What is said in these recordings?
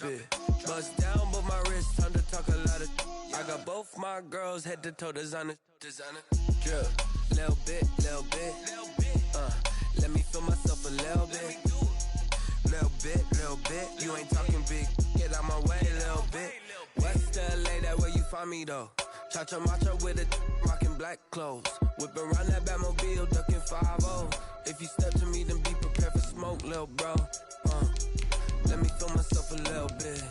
Bust down, but my wrist time to talk a lot of. I got both my girls head to toe designer. Drip, little bit. Let me feel myself a little bit. Little bit. You ain't talking big. Get out my way, little bit. West LA, that where you find me though. Cha-cha matcha with a rockin' black clothes. Whip around that Batmobile, ducking 5-0. If you step to me, then be prepared for smoke, little bro. Let me feel myself a little bit.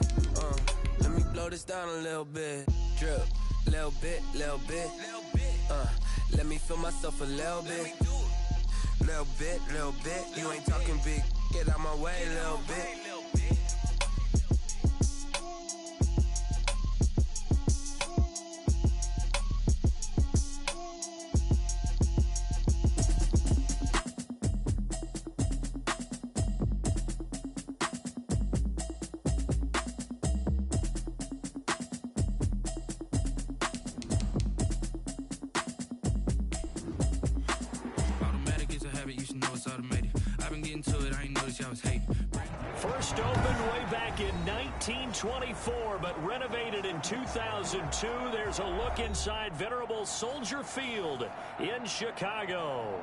Let me blow this down a little bit. Drip, little bit. Let me feel myself a little bit. Little bit. You ain't talking big. Get out my way, little bit. First opened way back in 1924, but renovated in 2002. There's a look inside venerable Soldier Field in Chicago.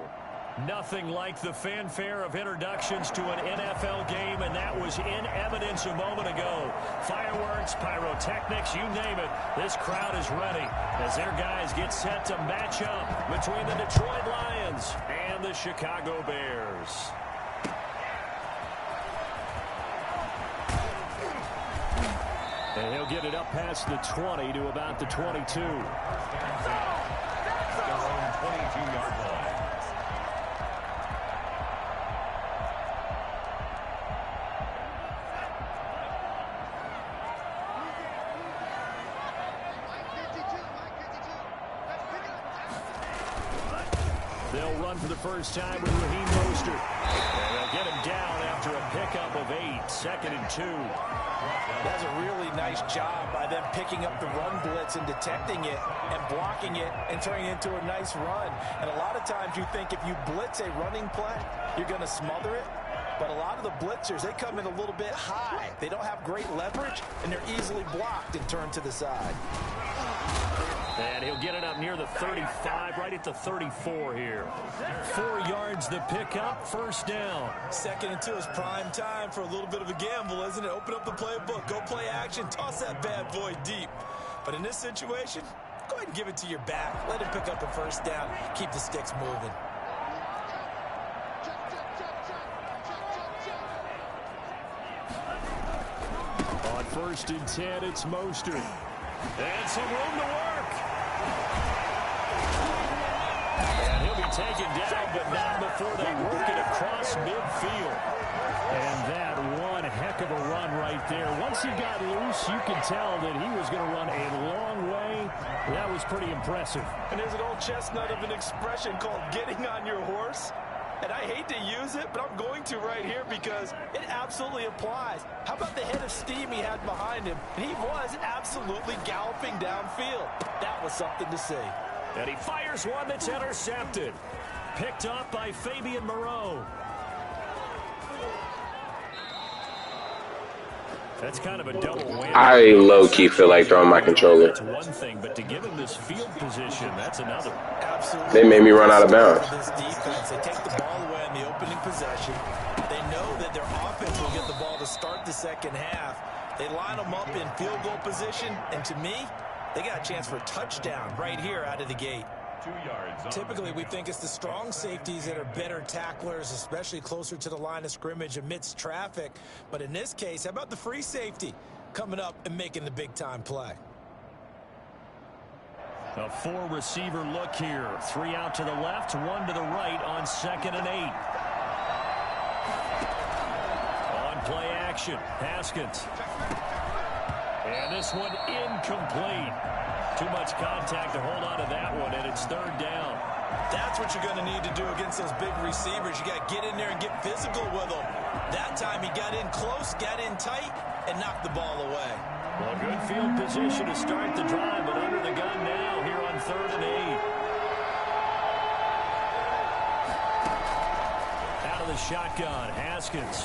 Nothing like the fanfare of introductions to an NFL game, and that was in evidence a moment ago. Fireworks, pyrotechnics, you name it. This crowd is ready as their guys get set to match up between the Detroit Lions and the Chicago Bears. And he'll get it up past the 20 to about the 22. Their own 22-yard line. They'll run for the first time with Raheem Mostert. And they'll get him down after a pickup of 8, 2nd and 2. That's a really nice job by them picking up the run blitz and detecting it and blocking it and turning it into a nice run. And a lot of times you think if you blitz a running play, you're going to smother it. But a lot of the blitzers, they come in a little bit high. They don't have great leverage, and they're easily blocked and turned to the side. And he'll get it up near the 35, right at the 34 here. 4 yards the pickup, first down. 2nd and 2 is prime time for a little bit of a gamble, isn't it? Open up the playbook, go play action, toss that bad boy deep. But in this situation, go ahead and give it to your back. Let him pick up a first down, keep the sticks moving. On 1st and 10, it's Mostert. And some room to work. And he'll be taken down, but not before they work it across midfield. And that one heck of a run right there. Once he got loose, you could tell that he was going to run a long way. That was pretty impressive. And there's an old chestnut of an expression called getting on your horse. And I hate to use it, but I'm going to right here because it absolutely applies. How about the head of steam he had behind him? And he was absolutely galloping downfield. That was something to see. And he fires one that's intercepted. Picked up by Fabian Moreau. That's kind of a double whammy. I low-key feel like throwing my controller. That's one thing, but to give him this field position, that's another. Absolutely. They made me run out of bounds. This defense, they take the ball away on the opening possession. They know that their offense will get the ball to start the second half. They line them up in field goal position, and to me, they got a chance for a touchdown right here out of the gate. 2 yards. Typically, we think it's the strong safeties that are better tacklers, especially closer to the line of scrimmage amidst traffic. But in this case, how about the free safety coming up and making the big-time play? A 4-receiver look here. 3 out to the left, 1 to the right on 2nd and 8. On play action, Haskins. And this one incomplete. Too much contact to hold on to that one, and it's 3rd down. That's what you're going to need to do against those big receivers. You got to get in there and get physical with them. That time he got in close, got in tight, and knocked the ball away. Well, good field position to start the drive, but under the gun now here on 3rd and 8. Out of the shotgun, Haskins.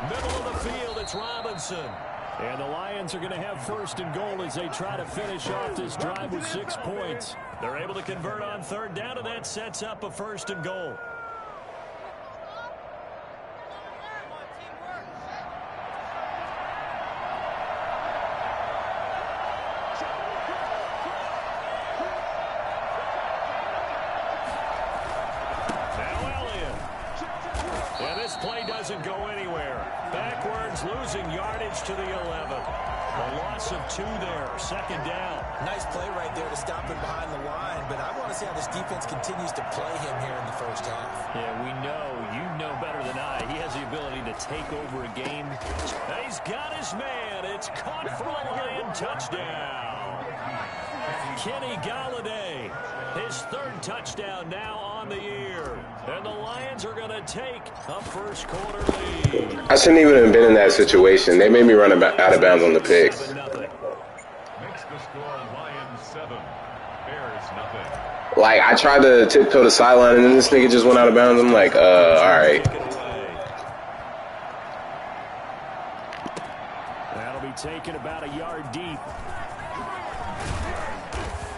Middle of the field, it's Robinson. And the Lions are going to have first and goal as they try to finish off this drive with 6 points. They're able to convert on third down, and that sets up a first and goal. Play doesn't go anywhere. Backwards, losing yardage to the 11. A loss of 2 there. Second down. Nice play right there to stop him behind the line, but I want to see how this defense continues to play him here in the first half. Yeah, we know. You know better than I. He has the ability to take over a game. He's got his man. It's caught for a Lion touchdown. Kenny Galladay, his 3rd touchdown now on the year. And the Lions are going to take a first quarter lead. I shouldn't even have been in that situation. They made me run out of bounds on the pick. Makes the score Lions 7, Bears nothing. Like, I tried to tiptoe the sideline, and then this nigga just went out of bounds. I'm like, all right. That'll be taken about a yard deep.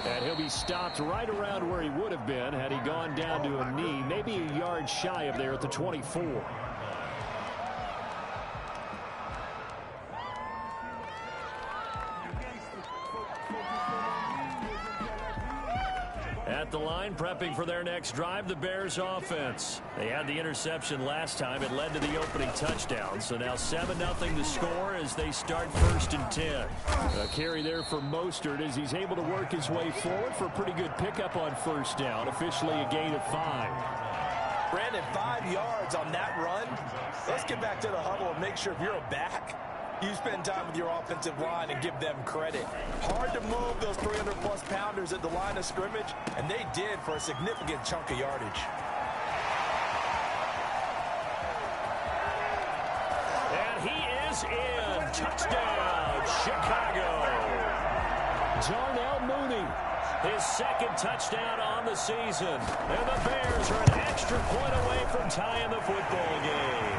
And he'll be stopped right around where he would have been had he gone down to a knee, maybe a yard shy of there at the 24. At the line, prepping for their next drive, the Bears offense. They had the interception last time. It led to the opening touchdown. So now 7-0 to score as they start 1st and 10. A carry there for Mostert as he's able to work his way forward for a pretty good pickup on first down. Officially a gain of 5. Brandon, 5 yards on that run. Let's get back to the huddle and make sure if you're a back, you spend time with your offensive line and give them credit. Hard to move those 300-plus pounders at the line of scrimmage, and they did for a significant chunk of yardage. And he is in. Touchdown, Chicago. Darnell Mooney, his 2nd touchdown on the season. And the Bears are an extra point away from tying the football game.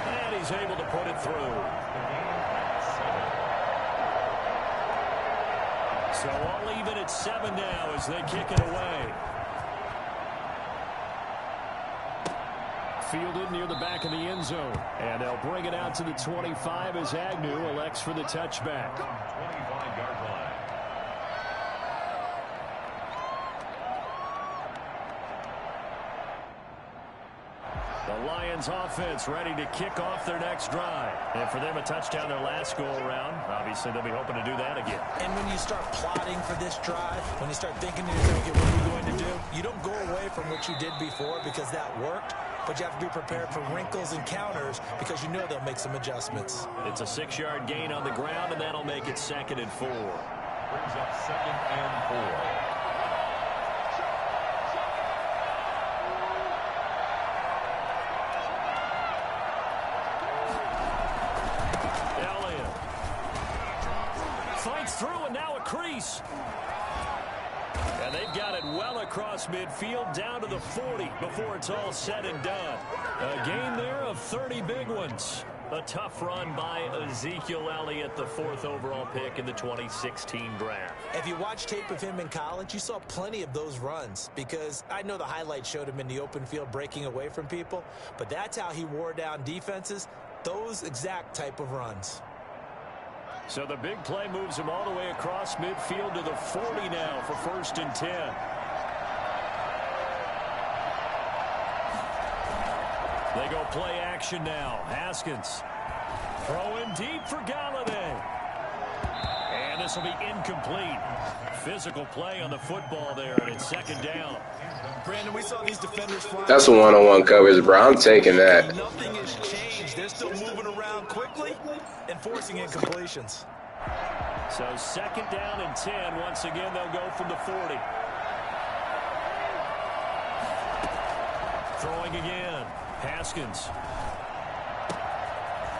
And he's able to put it through. So all even at 7 now as they kick it away. Fielded near the back of the end zone. And they'll bring it out to the 25 as Agnew elects for the touchback. 25-yard line. The Lions offense ready to kick off their next drive. And for them, a touchdown their last go-around. Obviously, they'll be hoping to do that again. And when you start plotting for this drive, when you start thinking to yourself, okay, what are we going to do? You don't go away from what you did before because that worked, but you have to be prepared for wrinkles and counters because you know they'll make some adjustments. It's a 6-yard gain on the ground, and that'll make it 2nd and 4. Brings up 2nd and 4. Through and now a crease. And they've got it well across midfield down to the 40 before it's all said and done. A gain there of 30 big ones. A tough run by Ezekiel Elliott, the 4th overall pick in the 2016 draft. If you watch tape of him in college, you saw plenty of those runs because I know the highlights showed him in the open field breaking away from people, but that's how he wore down defenses, those exact type of runs. So the big play moves him all the way across midfield to the 40 now for 1st and 10. They go play action now. Haskins throwing deep for Galladay. And this will be incomplete. Physical play on the football there, and it's 2nd down. Brandon, we saw these defenders fly. That's a one-on-one coverage, bro. I'm taking that. Nothing has changed. They're still moving around quickly and forcing incompletions. So 2nd down and 10. Once again, they'll go from the 40. Throwing again. Haskins.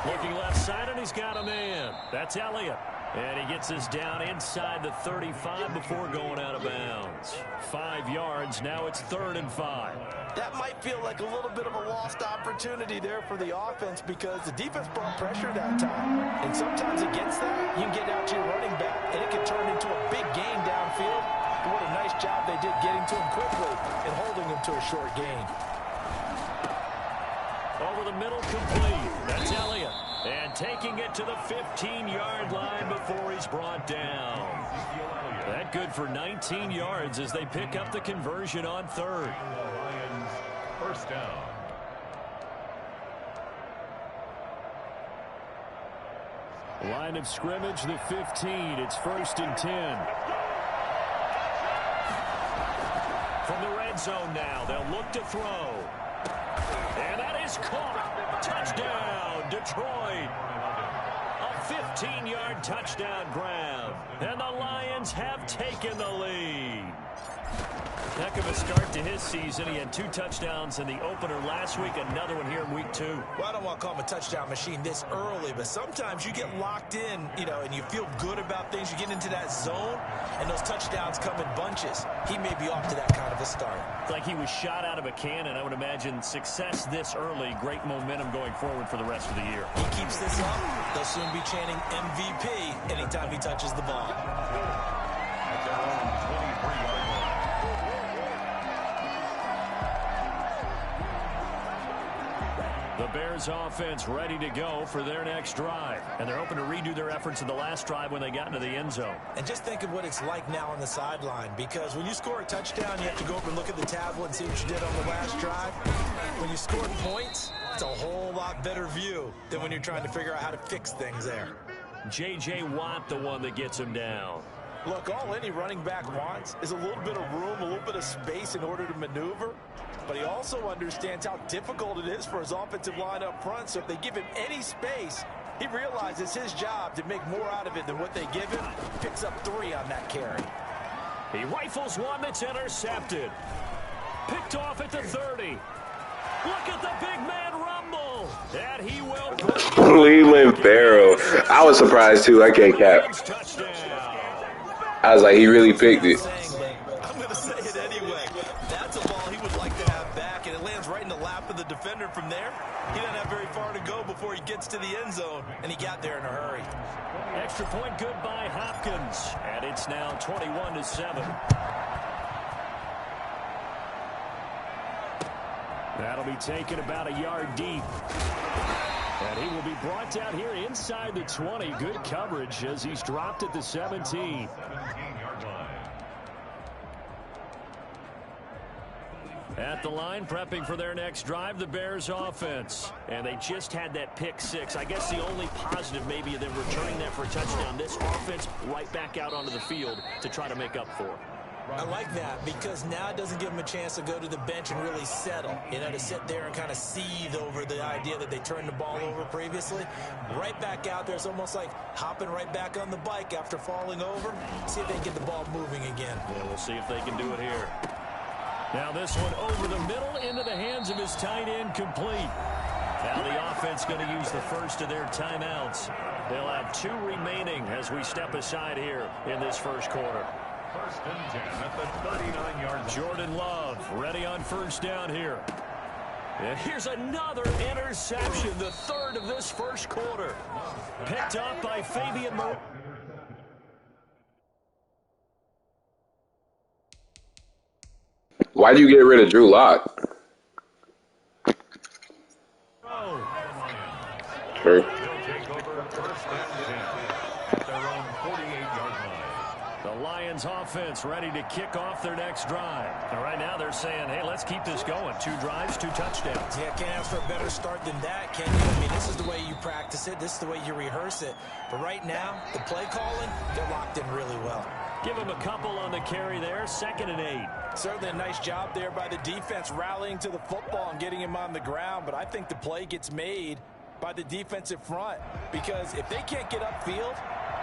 Looking left side, and he's got a man. That's Elliott. And he gets us down inside the 35 before going out of bounds. 5 yards. Now it's 3rd and 5. That might feel like a little bit of a lost opportunity there for the offense because the defense brought pressure that time. And sometimes against that, you can get out to your running back, and it can turn into a big gain downfield. But what a nice job they did getting to him quickly and holding him to a short gain. Over the middle, complete. That's Elliott. And taking it to the 15-yard line before he's brought down. That good for 19 yards as they pick up the conversion on 3rd. Lions, first down. Line of scrimmage, the 15. It's 1st and 10. From the red zone now, they'll look to throw. And that is caught. Touchdown, Detroit. A 15-yard touchdown grab. And the Lions have taken the lead. Heck of a start to his season. He had 2 touchdowns in the opener last week, another one here in week 2. Well, I don't want to call him a touchdown machine this early, but sometimes you get locked in, and you feel good about things. You get into that zone, and those touchdowns come in bunches. He may be off to that kind of a start. It's like he was shot out of a cannon. I would imagine success this early, great momentum going forward for the rest of the year. He keeps this up, they'll soon be chanting MVP anytime he touches the ball. At their own 23-yard line. The Bears offense ready to go for their next drive. And they're hoping to redo their efforts in the last drive when they got into the end zone. And just think of what it's like now on the sideline, because when you score a touchdown, you have to go over and look at the tablet and see what you did on the last drive. When you score points, it's a whole lot better view than when you're trying to figure out how to fix things there. J.J. Watt, the one that gets him down. Look, all any running back wants is a little bit of room, a little bit of space in order to maneuver. But he also understands how difficult it is for his offensive line up front. So if they give him any space, he realizes his job to make more out of it than what they give him. Picks up 3 on that carry. He rifles one that's intercepted. Picked off at the 30. Look at the big man rumble. And he will break. Leland Barrow. I was surprised too. I can't cap. I was like, he really picked it. I'm going to say it anyway. That's a ball he would like to have back, and it lands right in the lap of the defender from there. He doesn't have very far to go before he gets to the end zone, and he got there in a hurry. Extra point good by Hopkins, and it's now 21-7. That'll be taken about a yard deep. And he will be brought down here inside the 20. Good coverage as he's dropped at the 17. 17-yard line. At the line, prepping for their next drive, the Bears offense. And they just had that pick 6. I guess the only positive maybe of them returning that for a touchdown. This offense right back out onto the field to try to make up for it. I like that because now it doesn't give them a chance to go to the bench and really settle. To sit there and kind of seethe over the idea that they turned the ball over previously. Right back out there, it's almost like hopping right back on the bike after falling over. See if they can get the ball moving again. Yeah, we'll see if they can do it here. Now this one over the middle into the hands of his tight end, complete. Now the offense going to use the first of their timeouts. They'll have 2 remaining as we step aside here in this first quarter. 1st and 10 at the 39-yard line. Jordan Love ready on first down here. And here's another interception, the 3rd of this first quarter. Picked up by Fabian Moreau. Why'd you get rid of Drew Lock? True. They'll take over 1st and 10 at their own 48-yard line. The Lions offense ready to kick off their next drive. And right now they're saying, hey, let's keep this going. 2 drives, 2 touchdowns. Yeah, can't ask for a better start than that, can you? I mean, this is the way you practice it. This is the way you rehearse it. But right now, the play calling, they're locked in really well. Give him a couple on the carry there. 2nd and 8. Certainly a nice job there by the defense rallying to the football and getting him on the ground. But I think the play gets made by the defensive front because if they can't get upfield,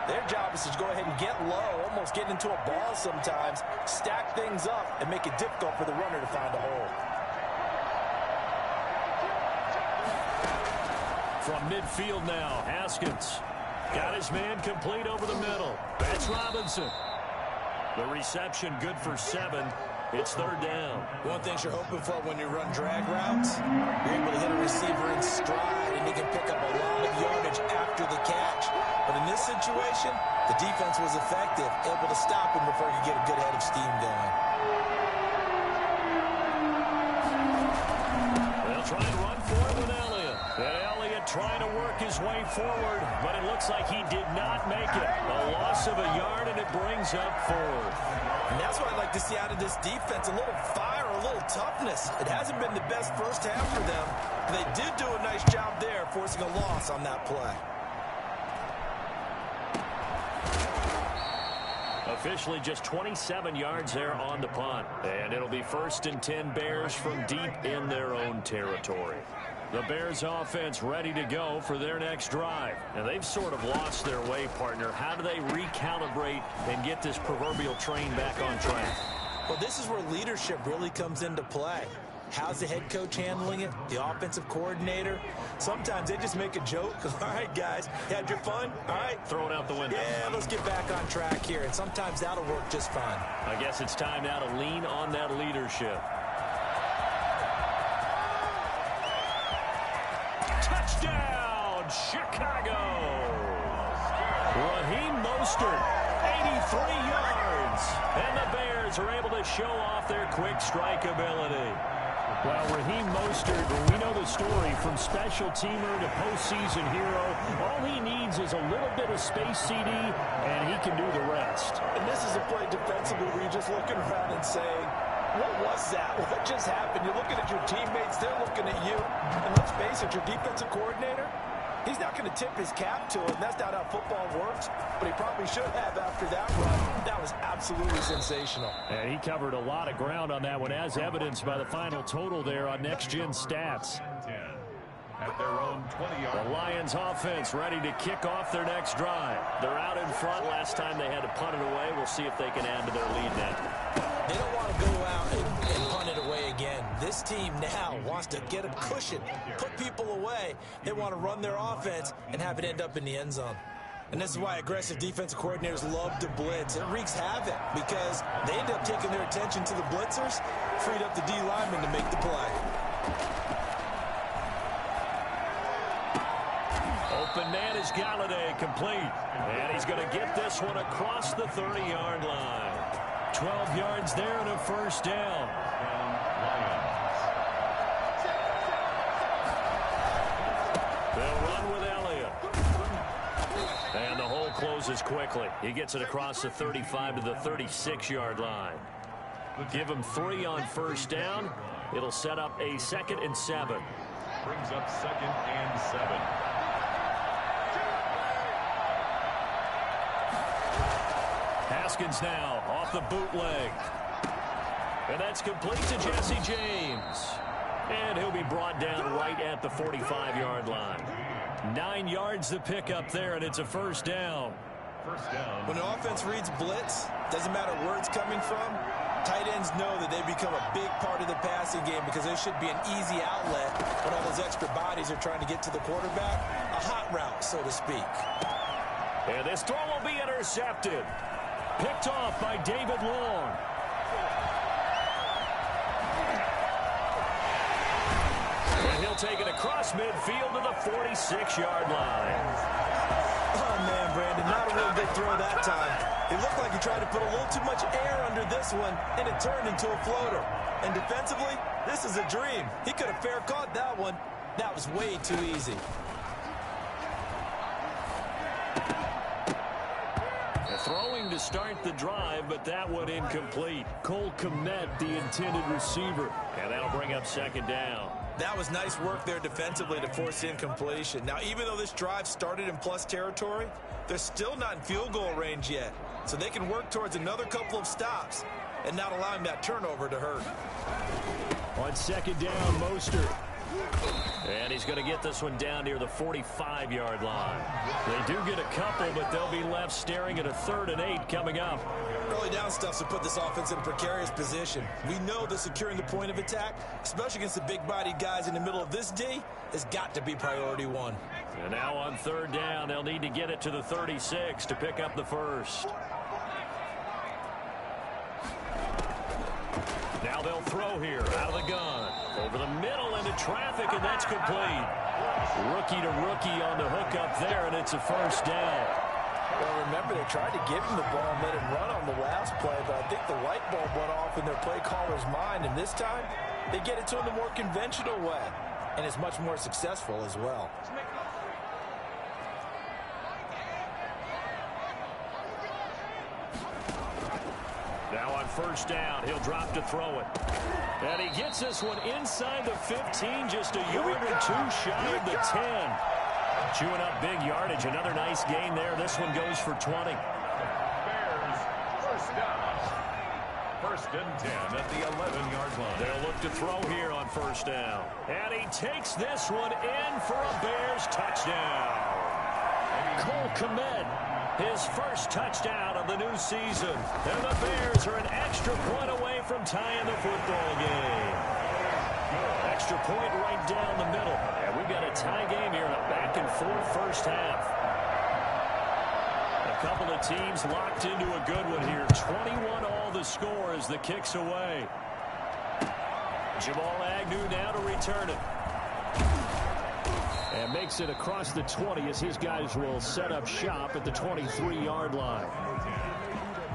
their job is to go ahead and get low, almost get into a ball sometimes, stack things up, and make it difficult for the runner to find a hole. From midfield now, Haskins. Got his man complete over the middle. That's Robinson. The reception good for 7. It's 3rd down. One thing you're hoping for when you run drag routes, you're able to hit a receiver in stride, and he can pick up a lot of yardage after the catch. But in this situation, the defense was effective, able to stop him before he could get a good head of steam going. They'll try and run for it with Elliott. And Elliott trying to work his way forward, but it looks like he did not make it. A loss of a yard, and it brings up 4th. And that's what I'd like to see out of this defense, a little fire, a little toughness. It hasn't been the best first half for them, but they did do a nice job there, forcing a loss on that play. Officially just 27 yards there on the punt. And it'll be 1st and 10 Bears from deep in their own territory. The Bears offense ready to go for their next drive. And they've sort of lost their way, partner. How do they recalibrate and get this proverbial train back on track? Well, this is where leadership really comes into play. How's the head coach handling it? The offensive coordinator? Sometimes they just make a joke. All right, guys, you had your fun? All right. Throw it out the window. Yeah, let's get back on track here. And sometimes that'll work just fine. I guess it's time now to lean on that leadership. Touchdown, Chicago! Raheem Mostert, 83 yards. And the Bears are able to show off their quick strike ability. Well, Raheem Mostert, we know the story, from special teamer to postseason hero. All he needs is a little bit of space, CD, and he can do the rest. And this is a play defensively where you're just looking around and saying, what was that? What just happened? You're looking at your teammates, they're looking at you. And let's face it, your defensive coordinator, he's not going to tip his cap to it. That's not how football works, but he probably should have after that run. That was absolutely sensational. And he covered a lot of ground on that one, as evidenced by the final total there on Next Gen Stats. At their own 20-yard. The Lions offense ready to kick off their next drive. They're out in front. Last time they had to punt it away. We'll see if they can add to their lead now. They don't want to go out and punt it away again. This team now wants to get a cushion, put people away. They want to run their offense and have it end up in the end zone. And this is why aggressive defensive coordinators love to blitz. It wreaks havoc because they end up taking their attention to the blitzers, freed up the D lineman to make the play. Open man is Galladay, complete. And he's going to get this one across the 30-yard line. 12 yards there and a 1st down. They'll run with Elliott. And the hole closes quickly. He gets it across the 35 to the 36-yard line. Give him 3 on 1st down. It'll set up a 2nd and 7. Brings up 2nd and 7. Haskins now off the bootleg. And that's complete to Jesse James. And he'll be brought down right at the 45-yard line. 9 yards to pick up there, and it's a 1st down. First down. When the offense reads blitz, doesn't matter where it's coming from, tight ends know that they become a big part of the passing game because there should be an easy outlet when all those extra bodies are trying to get to the quarterback. A hot route, so to speak. And this throw will be intercepted. Picked off by David Long. And he'll take it across midfield to the 46-yard line. Oh, man, Brandon, not a real good throw that time. It looked like he tried to put a little too much air under this one, and it turned into a floater. And defensively, this is a dream. He could have fair caught that one. That was way too easy. Throwing to start the drive, but that one incomplete. Cole Kmet, the intended receiver. And that'll bring up 2nd down. That was nice work there defensively to force incompletion. Now, even though this drive started in plus territory, they're still not in field goal range yet. So they can work towards another couple of stops and not allowing that turnover to hurt. On 2nd down, Mostert And he's going to get this one down near the 45-yard line. They do get a couple, but they'll be left staring at a 3rd and 8 coming up. Early down stuff to put this offense in a precarious position. We know that securing the point of attack, especially against the big-bodied guys in the middle of this D, has got to be priority one. And now on 3rd down, they'll need to get it to the 36 to pick up the first. Now they'll throw here out of the gun. Over the middle into traffic, and that's complete. Rookie to rookie on the hook up there, and it's a first down. Well, remember, they tried to give him the ball and let him run on the last play, but I think the light bulb went off in their play caller's mind, and this time they get it to him the more conventional way, and it's much more successful as well. Now on 1st down, he'll drop to throw it. And he gets this one inside the 15, just a yard or 2 shy of the 10. Chewing up big yardage. Another nice gain there. This one goes for 20. Bears, first down. 1st and 10 at the 11-yard line. They'll look to throw here on 1st down. And he takes this one in for a Bears touchdown. Cole Kmet, his first touchdown of the new season. And the Bears are an extra point away from tying the football game. Extra point right down the middle. And we've got a tie game here in a back-and-forth first half. A couple of teams locked into a good one here. 21 all the score as the kick's away. Jamal Agnew now to return it. And makes it across the 20 as his guys will set up shop at the 23-yard line.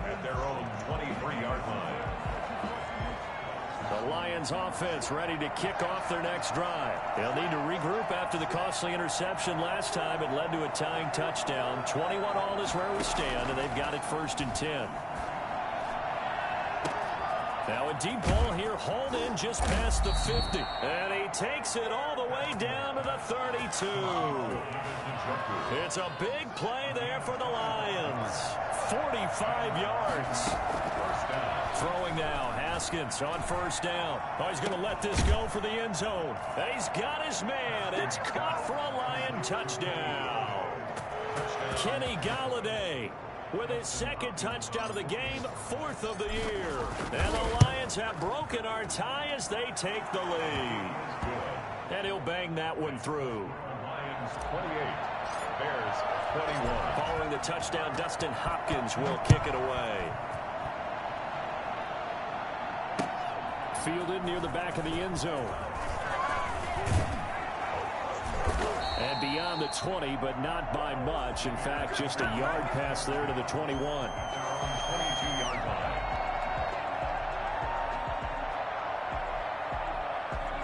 At their own 23-yard line. The Lions offense ready to kick off their next drive. They'll need to regroup after the costly interception last time. It led to a tying touchdown. 21 all is where we stand, and they've got it 1st and 10. Now a deep ball here, hauled in just past the 50. And he takes it all the way down to the 32. It's a big play there for the Lions. 45 yards. Throwing now, Haskins on 1st down. Oh, he's going to let this go for the end zone. And he's got his man. It's caught for a Lion touchdown. Kenny Galladay with his 2nd touchdown of the game, 4th of the year. And the Lions have broken our tie as they take the lead. And he'll bang that one through. Lions 28, Bears 21. Following the touchdown, Dustin Hopkins will kick it away. Fielded near the back of the end zone. And beyond the 20, but not by much. In fact, just a yard pass there to the 21. 22-yard line.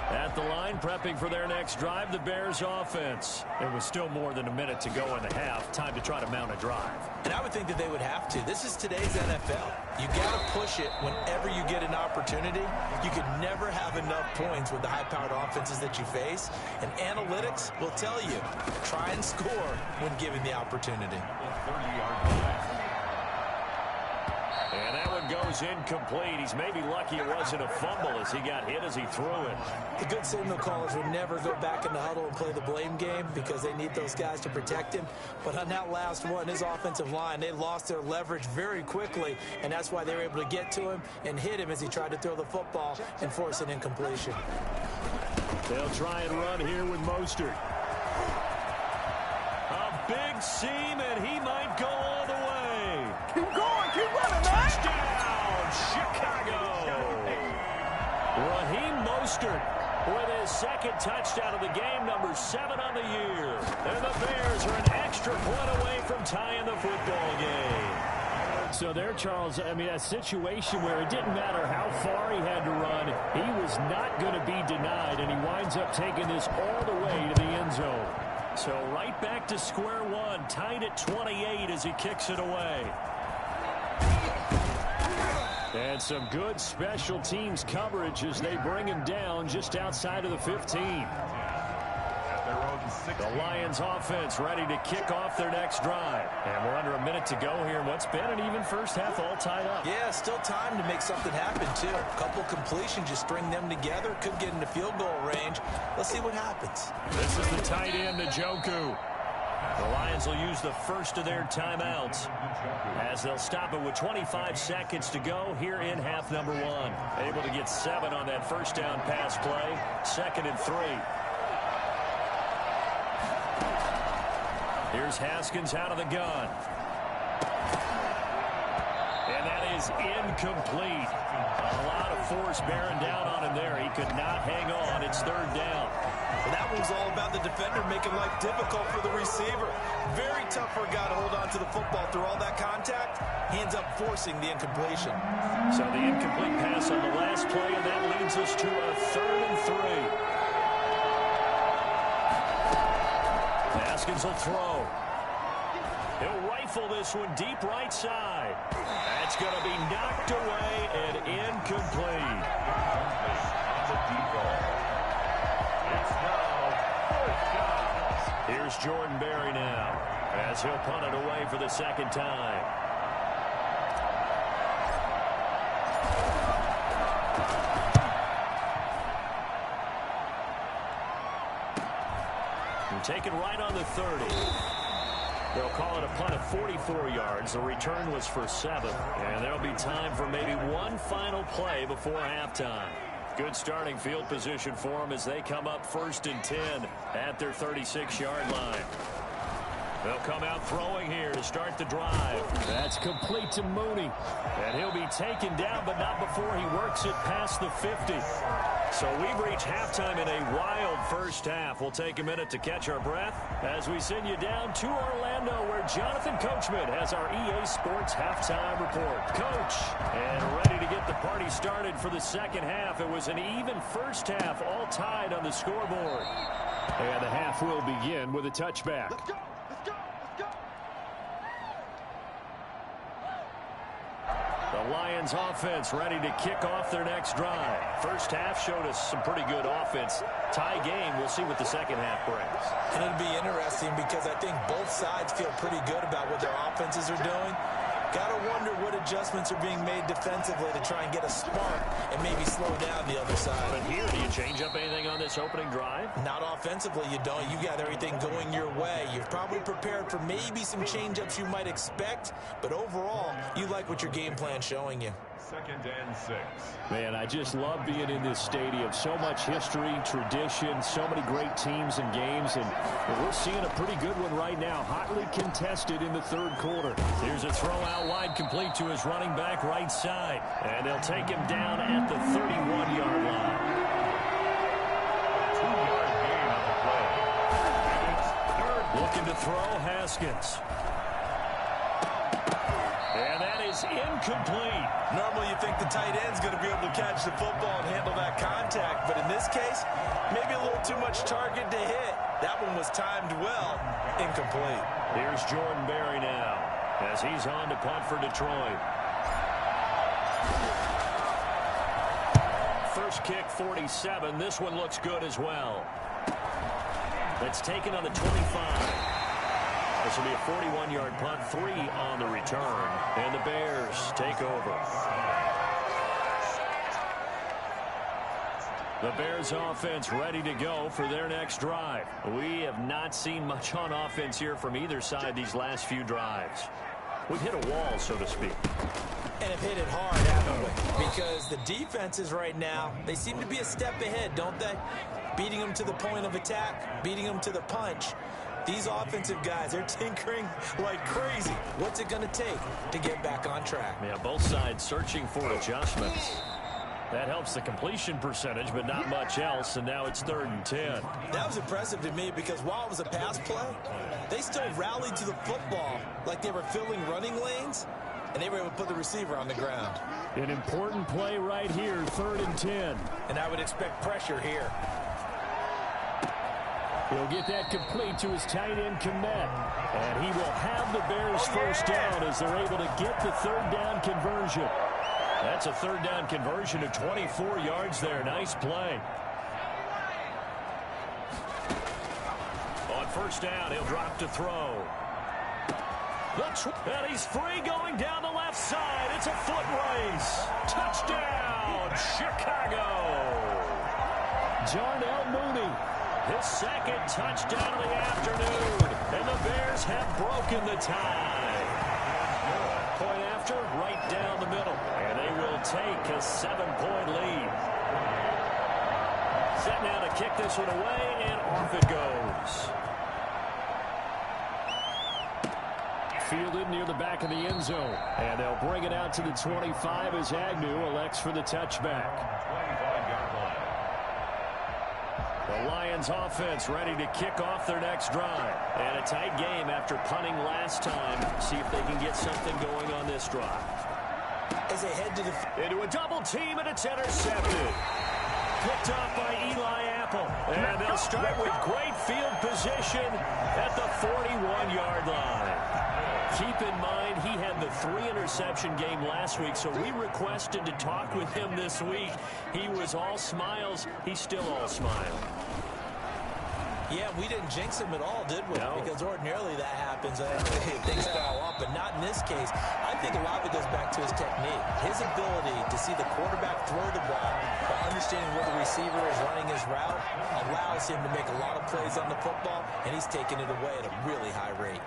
At the line, prepping for their next drive, the Bears offense. It was still more than a minute to go in the half. Time to try to mount a drive. And I would think that they would have to. This is today's NFL. You got to push it whenever you get an opportunity. You could never have enough points with the high-powered offenses that you face. And analytics will tell you, try and score when given the opportunity. 30-yard line. And that one goes incomplete. He's maybe lucky it wasn't a fumble as he got hit as he threw it. The good signal callers would never go back in the huddle and play the blame game because they need those guys to protect him. But on that last one, his offensive line, they lost their leverage very quickly, and that's why they were able to get to him and hit him as he tried to throw the football and force an incompletion. They'll try and run here with Mostert. A big seam, and he might go all the way. Keep going, keep running, man. Touchdown, Chicago. Raheem Mostert with his 2nd touchdown of the game, number 7 on the year. And the Bears are an extra point away from tying the football game. So there, Charles, I mean, a situation where it didn't matter how far he had to run, he was not going to be denied, and he winds up taking this all the way to the end zone. So right back to square one, tied at 28 as he kicks it away. And some good special teams coverage as they bring him down just outside of the 15. At their own The Lions offense ready to kick off their next drive. And we're under a minute to go here in what's been an even first half, all tied up. Yeah, still time to make something happen, too. A couple completions, just string them together. Could get into field goal range. Let's see what happens. This is the tight end, Njoku. The Lions will use the first of their timeouts as they'll stop it with 25 seconds to go here in half number 1. Able to get 7 on that first down pass play. 2nd and 3. Here's Haskins out of the gun. And that is incomplete. A lot of force bearing down on him there. He could not hang on. It's 3rd down. And that one was all about the defender making life difficult for the receiver. Very tough for a guy to hold on to the football through all that contact. He ends up forcing the incompletion. So the incomplete pass on the last play, and that leads us to a 3rd and 3. Haskins will throw. He'll rifle this one deep right side. That's going to be knocked away and incomplete. Here's Jordan Berry now as he'll punt it away for the 2nd time. And taken right on the 30. They'll call it a punt of 44 yards. The return was for 7. And there'll be time for maybe one final play before halftime. Good starting field position for them as they come up 1st and 10 at their 36-yard line. They'll come out throwing here to start the drive. That's complete to Mooney. And he'll be taken down, but not before he works it past the 50. So we've reached halftime in a wild first half. We'll take a minute to catch our breath as we send you down to Orlando, where Jonathan Coachman has our EA Sports halftime report. Coach, and ready to get the party started for the 2nd half. It was an even first half, all tied on the scoreboard. And the half will begin with a touchback. Let's go. The Lions offense ready to kick off their next drive. First half showed us some pretty good offense. Tie game. We'll see what the 2nd half brings. And it'll be interesting because I think both sides feel pretty good about what their offenses are doing. Gotta wonder what adjustments are being made defensively to try and get a spark and maybe slow down the other side. But here, do you change up anything on this opening drive? Not offensively, you don't. You got everything going your way. You're probably prepared for maybe some change-ups you might expect, but overall, you like what your game plan's showing you. 2nd and 6. Man, I just love being in this stadium. So much history, tradition, so many great teams and games, and we're seeing a pretty good one right now. Hotly contested in the 3rd quarter. Here's a throw out wide, complete to his running back right side, and they'll take him down at the 31-yard line. 2-yard gain on the play. It's 3rd. Looking to throw, Haskins. And that is incomplete. Normally you think the tight end's going to be able to catch the football and handle that contact, but in this case, maybe a little too much target to hit. That one was timed well. Incomplete. Here's Jordan Berry now as he's on to punt for Detroit. First kick, 47. This one looks good as well. It's taken on the 25. This will be a 41-yard punt, 3 on the return. And the Bears take over. The Bears offense ready to go for their next drive. We have not seen much on offense here from either side these last few drives. We've hit a wall, so to speak. And have hit it hard, haven't we? Because the defenses right now, they seem to be a step ahead, don't they? Beating them to the point of attack, beating them to the punch. These offensive guys, they're tinkering like crazy. What's it going to take to get back on track? Yeah, both sides searching for adjustments. That helps the completion percentage, but not much else, and now it's 3rd and 10. That was impressive to me because while it was a pass play, they still rallied to the football like they were filling running lanes, and they were able to put the receiver on the ground. An important play right here, 3rd and 10. And I would expect pressure here. He'll get that complete to his tight end, Kmet. And he will have the Bears first down as they're able to get the 3rd down conversion. That's a 3rd down conversion of 24 yards there. Nice play. first down. He'll drop to throw. And he's free going down the left side. It's a foot race. Touchdown, Chicago. Darnell Mooney, his second touchdown of the afternoon. And the Bears have broken the tie. Point after, right down the middle. And they will take a 7-point lead. Set now to kick this one away, and off it goes. Fielded near the back of the end zone. And they'll bring it out to the 25 as Agnew elects for the touchback. The Lions offense ready to kick off their next drive. And a tight game after punting last time. See if they can get something going on this drive. As they head to the... Into a double team, and it's intercepted. Picked off by Eli Apple. And they'll start with great field position at the 41-yard line. Keep in mind, he had the 3-interception game last week, so we requested to talk with him this week. He was all smiles. He's still all smile. Yeah, we didn't jinx him at all, did we? No. Because ordinarily that happens. Things fall off, but not in this case. I think a lot of it goes back to his technique. His ability to see the quarterback throw the ball by understanding where the receiver is running his route allows him to make a lot of plays on the football, and he's taking it away at a really high rate.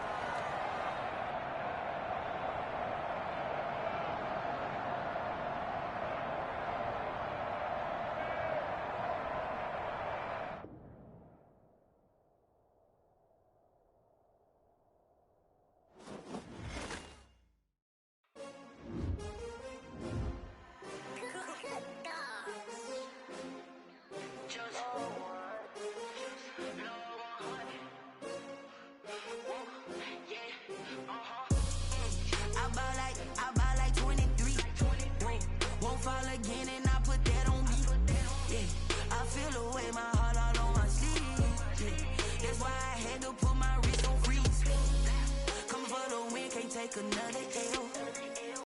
Another